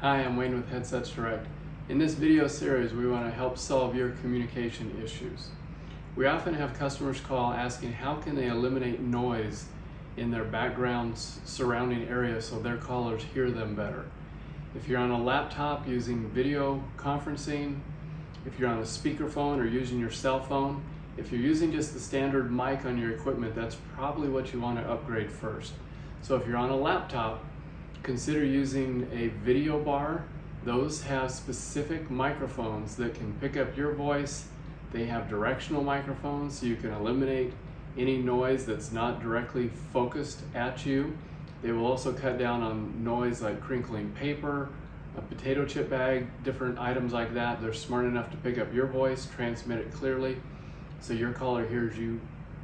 Hi, I'm Wayne with Headsets Direct. In this video series, we want to help solve your communication issues. We often have customers call asking how can they eliminate noise in their background's surrounding area so their callers hear them better. If you're on a laptop using video conferencing, if you're on a speakerphone or using your cell phone, if you're using just the standard mic on your equipment, that's probably what you want to upgrade first. So if you're on a laptop, consider using a video bar. Those have specific microphones that can pick up your voice. They have directional microphones so you can eliminate any noise that's not directly focused at you. They will also cut down on noise like crinkling paper, a potato chip bag, different items like that. They're smart enough to pick up your voice, transmit it clearly, so your caller hears you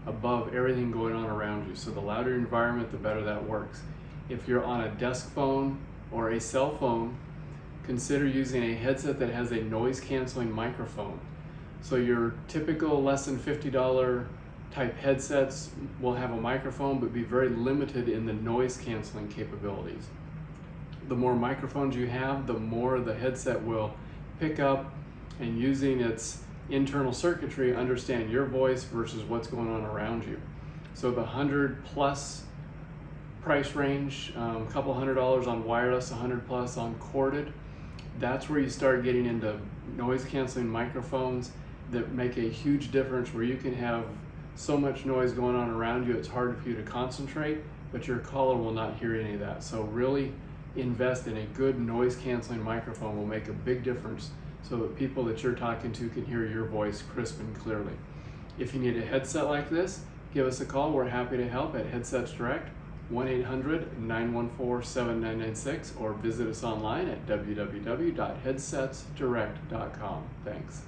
above everything going on around you. So the louder your environment, the better that works. If you're on a desk phone or a cell phone, consider using a headset that has a noise canceling microphone. So your typical less than $50 type headsets will have a microphone but be very limited in the noise canceling capabilities. The more microphones you have, the more the headset will pick up, and using its internal circuitry understand your voice versus what's going on around you. So the $100+ price range, a couple $100 on wireless, $100+ on corded, that's where you start getting into noise canceling microphones that make a huge difference, where you can have so much noise going on around you it's hard for you to concentrate, but your caller will not hear any of that. So really invest in a good noise canceling microphone. Will make a big difference so that people that you're talking to can hear your voice crisp and clearly. If you need a headset like this, give us a call. We're happy to help at Headsets Direct, 1-800-914-7996, or visit us online at www.headsetsdirect.com. Thanks.